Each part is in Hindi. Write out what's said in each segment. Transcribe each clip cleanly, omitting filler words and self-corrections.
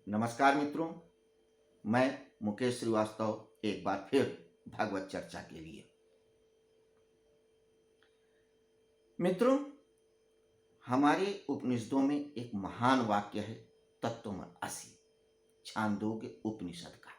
नमस्कार मित्रों, मैं मुकेश श्रीवास्तव एक बार फिर भागवत चर्चा के लिए। मित्रों, हमारे उपनिषदों में एक महान वाक्य है तत्त्वमसि, छांदोग्य उपनिषद का।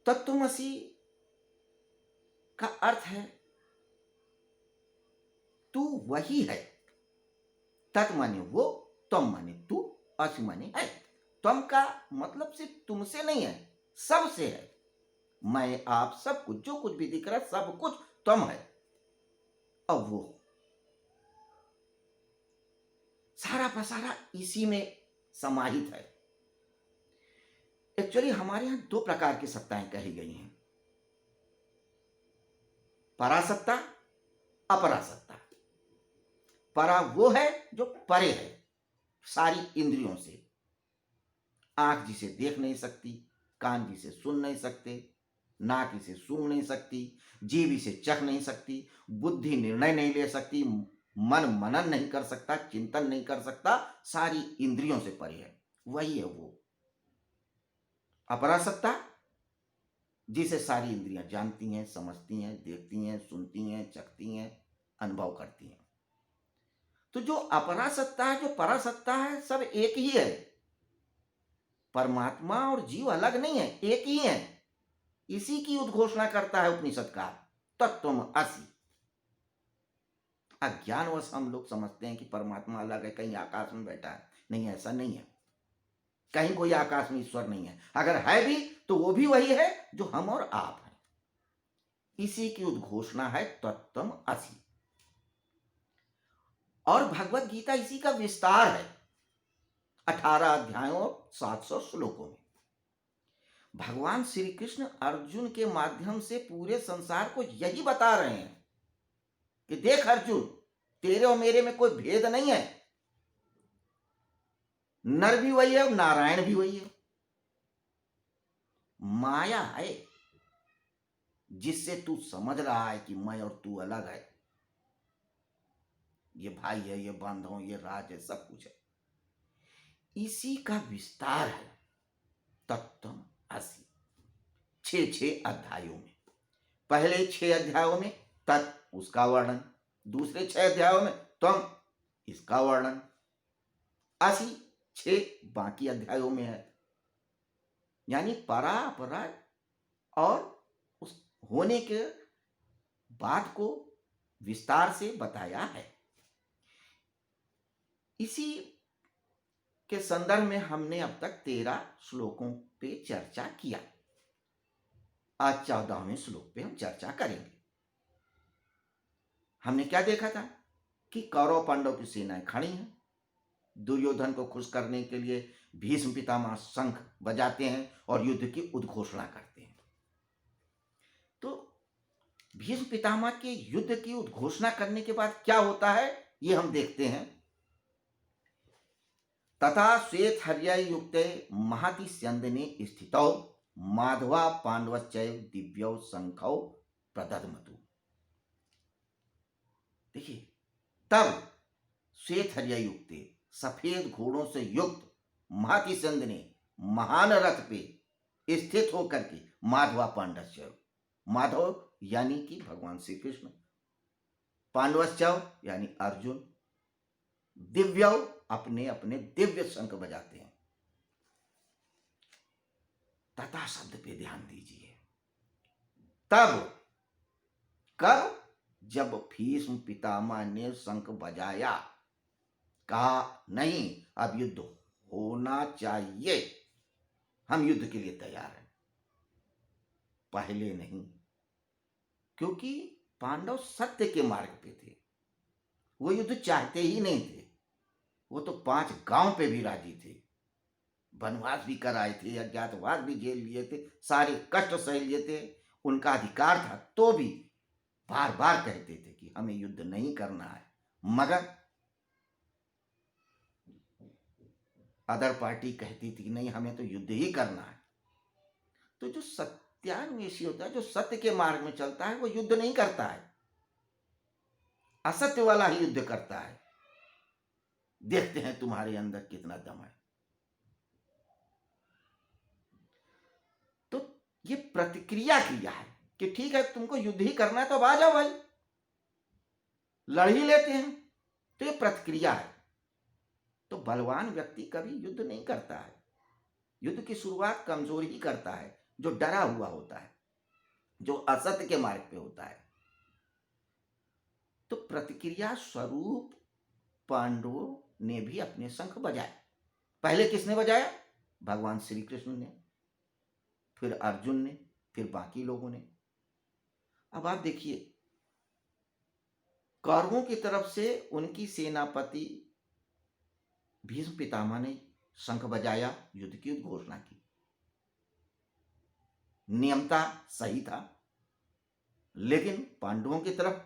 तत्त्वमसि का अर्थ है तू वही है। तत् माने वो, त्वम माने तू, असि माने है। त्वम का मतलब सिर्फ तुमसे नहीं है, सबसे है। मैं आप सब कुछ, जो कुछ भी दिख रहा है सब कुछ त्वम है। अब वो सारा पसारा इसी में समाहित है। एक्चुअली हमारे यहां दो प्रकार की सत्ताएं कही गई हैं, परासत्ता, अपरासत्ता। परा वो है जो परे है सारी इंद्रियों से। आंख जिसे देख नहीं सकती, कान जिसे सुन नहीं सकते, नाक इसे सूंघ नहीं सकती, जीभ इसे चख नहीं सकती, बुद्धि निर्णय नहीं ले सकती, मन मनन नहीं कर सकता, चिंतन नहीं कर सकता, सारी इंद्रियों से परे है, वही है वो अपरासत्ता, जिसे सारी इंद्रियां जानती हैं, समझती हैं, देखती हैं, सुनती हैं, चखती हैं, अनुभव करती हैं। तो जो अपरासत्ता है, जो परासत्ता है, सब एक ही है। परमात्मा और जीव अलग नहीं है, एक ही है। इसी की उद्घोषणा करता है उपनिषद का तत्त्वमसि। अज्ञानवश हम लोग समझते हैं कि परमात्मा अलग है, कहीं आकाश में बैठा है। नहीं, ऐसा नहीं है। कहीं कोई आकाश में ईश्वर नहीं है। अगर है भी तो वो भी वही है जो हम और आप हैं। इसी की उद्घोषणा है तत्त्वमसि। और भगवत गीता इसी का विस्तार है। 18 अध्यायों और 700 श्लोकों में भगवान श्री कृष्ण अर्जुन के माध्यम से पूरे संसार को यही बता रहे हैं कि देख अर्जुन, तेरे और मेरे में कोई भेद नहीं है। नर भी वही है और नारायण भी वही है। माया है जिससे तू समझ रहा है कि मैं और तू अलग है। ये भाई है, ये बांधव, ये राज है, सब कुछ है। इसी का विस्तार है तत्त्वमसि 6 अध्यायों में। पहले 6 अध्यायों में तत्, उसका वर्णन, दूसरे 6 अध्यायों में त्वम, इसका वर्णन, असि 6 बाकी अध्यायों में है। यानी परा अपरा और उस होने के बाद को विस्तार से बताया है। इसी के संदर्भ में हमने अब तक 13 श्लोकों पे चर्चा किया। आज 14वें श्लोक पे हम चर्चा करेंगे। हमने क्या देखा था कि कौरव पांडव की सेनाएं खड़ी हैं। दुर्योधन को खुश करने के लिए भीष्म पितामह शंख बजाते हैं और युद्ध की उद्घोषणा करते हैं। तो भीष्म पितामह के युद्ध की उद्घोषणा करने के बाद क्या होता है, ये हम देखते हैं। तथा श्वेत हर्ययुक्ते महति स्यंदने स्थितौ माधवा पांडवश्चैव दिव्यौ शंखौ प्रदद्मतु। देखिए, तब श्वेत हर्ययुक्ते, सफेद घोड़ों से युक्त, महति स्यंदने, महान रथ पे स्थित होकर के, माधवा पांडवश्चैव, माधव यानी कि भगवान श्री कृष्ण, पांडवश्चैव यानी अर्जुन, दिव्यौ अपने अपने दिव्य शंख बजाते हैं। तथा शब्द पे ध्यान दीजिए। तब, कब? जब भीष्म पितामह ने शंख बजाया, कहा नहीं अब युद्ध होना चाहिए, हम युद्ध के लिए तैयार हैं। पहले नहीं, क्योंकि पांडव सत्य के मार्ग पे थे। वो युद्ध चाहते ही नहीं थे। वो तो 5 गांव पे भी राजी थे, वनवास भी कराए थे, अज्ञातवास भी झेल लिए थे, सारे कष्ट सह लिए थे, उनका अधिकार था, तो भी बार बार कहते थे कि हमें युद्ध नहीं करना है। मगर अदर पार्टी कहती थी नहीं, हमें तो युद्ध ही करना है। तो जो सत्यान्वेषी होता है, जो सत्य के मार्ग में चलता है, वो युद्ध नहीं करता है, असत्य वाला ही युद्ध करता है। देखते हैं तुम्हारे अंदर कितना दम है। तो ये प्रतिक्रिया क्रिया है कि ठीक है तुमको युद्ध ही करना है तो अब आ जाओ भाई, लड़ ही लेते हैं। तो ये प्रतिक्रिया है। तो बलवान व्यक्ति कभी युद्ध नहीं करता है। युद्ध की शुरुआत कमजोर ही करता है, जो डरा हुआ होता है, जो असत्य के मार्ग पे होता है। तो प्रतिक्रिया स्वरूप पांडवों ने भी अपने शंख बजाए। पहले किसने बजाया? भगवान श्री कृष्ण ने, फिर अर्जुन ने, फिर बाकी लोगों ने। अब आप देखिए, कौरवों की तरफ से उनकी सेनापति भीष्म पितामह ने शंख बजाया, युद्ध की घोषणा की। नियमता सही था। लेकिन पांडवों की तरफ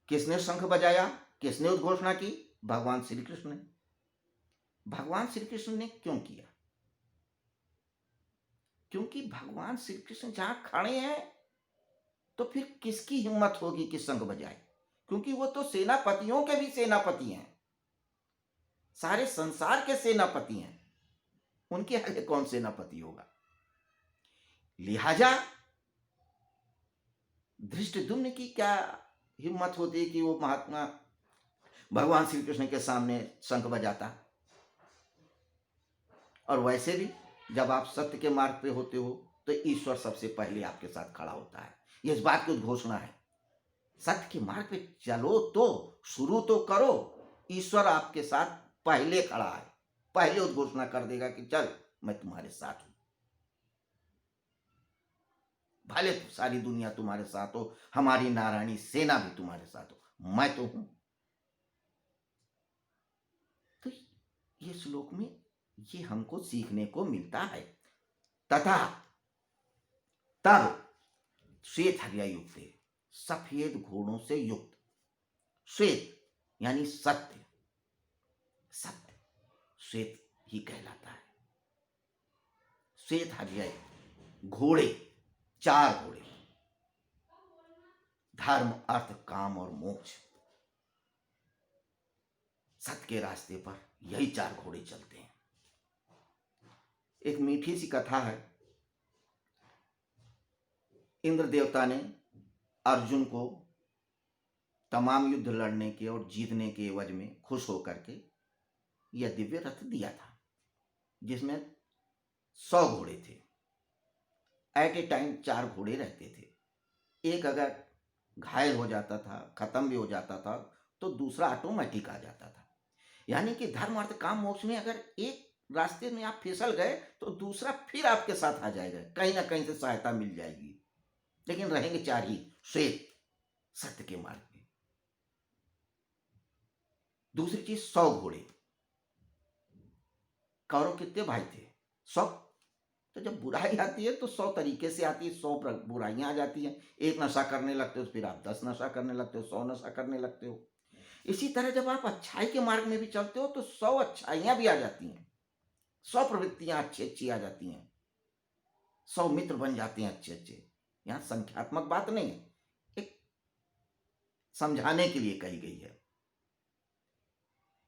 किसने शंख बजाया, किसने उद्घोषणा की? भगवान श्री कृष्ण ने। भगवान श्री कृष्ण ने क्यों किया? क्योंकि भगवान श्री कृष्ण जहां खड़े हैं तो फिर किसकी हिम्मत होगी कि शंख बजाए? क्योंकि वो तो सेनापतियों के भी सेनापति हैं, सारे संसार के सेनापति हैं। उनके आगे कौन सेनापति होगा? लिहाजा धृष्टद्युम्न की क्या हिम्मत होती कि वो महात्मा भगवान श्री कृष्ण के सामने शंख बजाता? और वैसे भी जब आप सत्य के मार्ग पे होते हो तो ईश्वर सबसे पहले आपके साथ खड़ा होता है। ये इस बात की उद्घोषणा है। सत्य के मार्ग पे चलो तो शुरू तो करो, ईश्वर आपके साथ पहले खड़ा है, पहले उद्घोषणा कर देगा कि चल मैं तुम्हारे साथ हूं। भले तो सारी दुनिया तुम्हारे साथ हो, हमारी नारायणी सेना भी तुम्हारे साथ हो, मैं तो हूं। तो ये श्लोक में ये हमको सीखने को मिलता है। तथा तब श्वेत हर्या युक्त, सफेद घोड़ों से युक्त, श्वेत यानी सत्य, सत्य श्वेत ही कहलाता है। श्वेत हर्या घोड़े, 4 घोड़े, धर्म अर्थ काम और मोक्ष, सत्य के रास्ते पर यही 4 घोड़े चलते हैं। एक मीठी सी कथा है। इंद्र देवता ने अर्जुन को तमाम युद्ध लड़ने के और जीतने के एवज में खुश होकर के यह दिव्य रथ दिया था, जिसमें 100 घोड़े थे। एट ए टाइम 4 घोड़े रहते थे। एक अगर घायल हो जाता था, खत्म भी हो जाता था, तो दूसरा ऑटोमेटिक आ जाता था। यानी कि धर्म अर्थ काम मोक्ष में अगर एक रास्ते में आप फिसल गए तो दूसरा फिर आपके साथ आ जाएगा, कहीं ना कहीं से सहायता मिल जाएगी। लेकिन रहेंगे 4 ही, श्वेत, सत्य के मार्ग में। दूसरी चीज 100 घोड़े। कौरव कितने भाई थे? 100। तो जब बुराई आती है तो 100 तरीके से आती है, 100 बुराइयां आ जाती हैं। एक नशा करने लगते हो तो फिर आप 10 नशा करने लगते हो, 100 नशा करने लगते हो। इसी तरह जब आप अच्छाई के मार्ग में भी चलते हो तो 100 अच्छाइयां भी आ जाती हैं, 100 प्रवृत्तियां अच्छी अच्छी आ जाती हैं, 100 मित्र बन जाते हैं अच्छे अच्छे। यहां संख्यात्मक बात नहीं है, एक समझाने के लिए कही गई है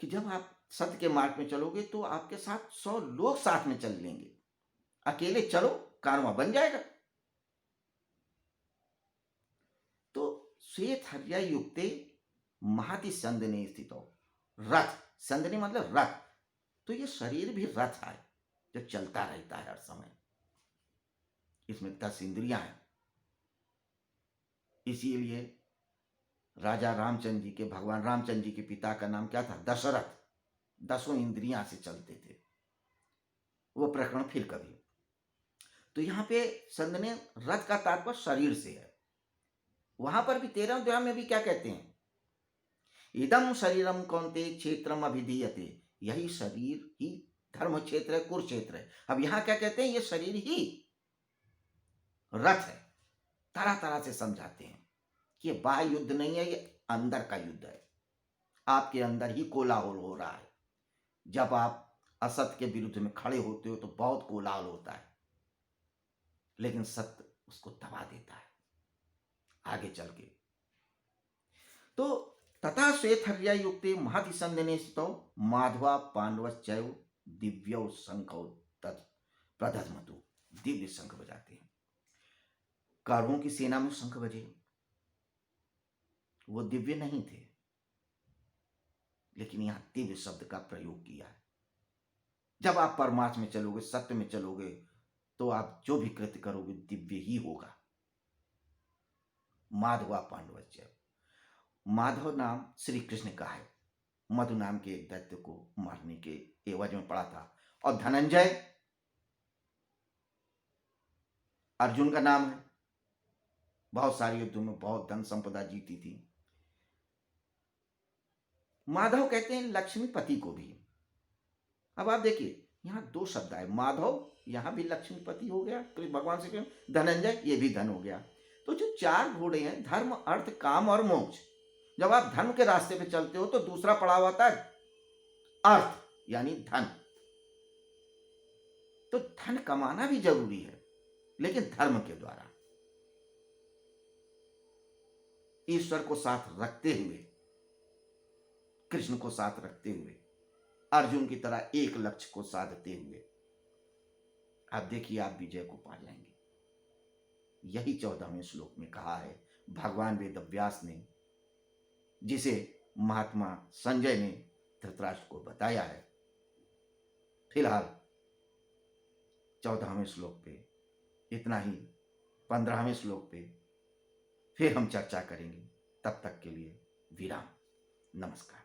कि जब आप सत्य के मार्ग में चलोगे तो आपके साथ 100 लोग साथ में चल लेंगे। अकेले चलो कारवां बन जाएगा। तो श्वेत हर्या युक्ते महति संदने स्थित हो, रथ, संदने मतलब रथ। तो ये शरीर भी रथ है जो चलता रहता है हर समय। इसमें 10 इंद्रियां हैं। इसीलिए राजा रामचंद्र जी के, भगवान रामचंद्र जी के पिता का नाम क्या था? दशरथ। 10 इंद्रियां से चलते थे। वो प्रकरण फिर कभी। तो यहां पे संदने रथ का तात्पर्य शरीर से है। वहां पर भी 13वें अध्याय में भी क्या कहते हैं? इदम शरीरम कौन्ते क्षेत्रम अभिधीयते, यही शरीर ही धर्म क्षेत्र है, कुरुक्षेत्र है। अब यहां क्या कहते हैं? ये शरीर ही रथ है। तरह तरह से समझाते हैं कि ये बाह्य युद्ध नहीं है, ये अंदर का युद्ध है। आपके अंदर ही कोलाहल हो रहा है। जब आप असत्य के विरुद्ध में खड़े होते हो तो बहुत कोलाहल होता है, लेकिन सत्य उसको दबा देता है आगे चल के। तो तथा श्वेतहर्या युक्ते महति संदिने स्थितौ माधवा पांडवश्चैव दिव्यौ शंखौ तत् प्रदध्मतु। दिव्य शंख बजाते हैं। कौरवों की सेना में शंख बजे, वो दिव्य नहीं थे, लेकिन यहां दिव्य शब्द का प्रयोग किया है। जब आप परमार्थ में चलोगे, सत्य में चलोगे, तो आप जो भी कृत्य करोगे दिव्य ही होगा। माधवा पांडवश्चैव, माधव नाम श्री कृष्ण का है, मधु नाम के एक दैत्य को मारने के एवज में पड़ा था। और धनंजय अर्जुन का नाम है, बहुत सारे युद्धों में बहुत धन संपदा जीती थी। माधव कहते हैं लक्ष्मीपति को भी। अब आप देखिए यहां दो शब्द आए, माधव, यहां भी लक्ष्मीपति हो गया तो भगवान से कहें, धनंजय ये भी धन हो गया। तो जो चार घोड़े हैं, धर्म अर्थ काम और मोक्ष, जब आप धर्म के रास्ते पे चलते हो तो दूसरा पड़ाव आता है अर्थ, यानी धन। तो धन कमाना भी जरूरी है, लेकिन धर्म के द्वारा, ईश्वर को साथ रखते हुए, कृष्ण को साथ रखते हुए, अर्जुन की तरह एक लक्ष्य को साधते हुए। आप देखिए आप विजय को पा जाएंगे। यही 14वें श्लोक में कहा है भगवान वेदव्यास ने, जिसे महात्मा संजय ने धृतराष्ट्र को बताया है। फिलहाल 14वें श्लोक पे इतना ही। 15वें श्लोक पे फिर हम चर्चा करेंगे। तब तक के लिए विराम। नमस्कार।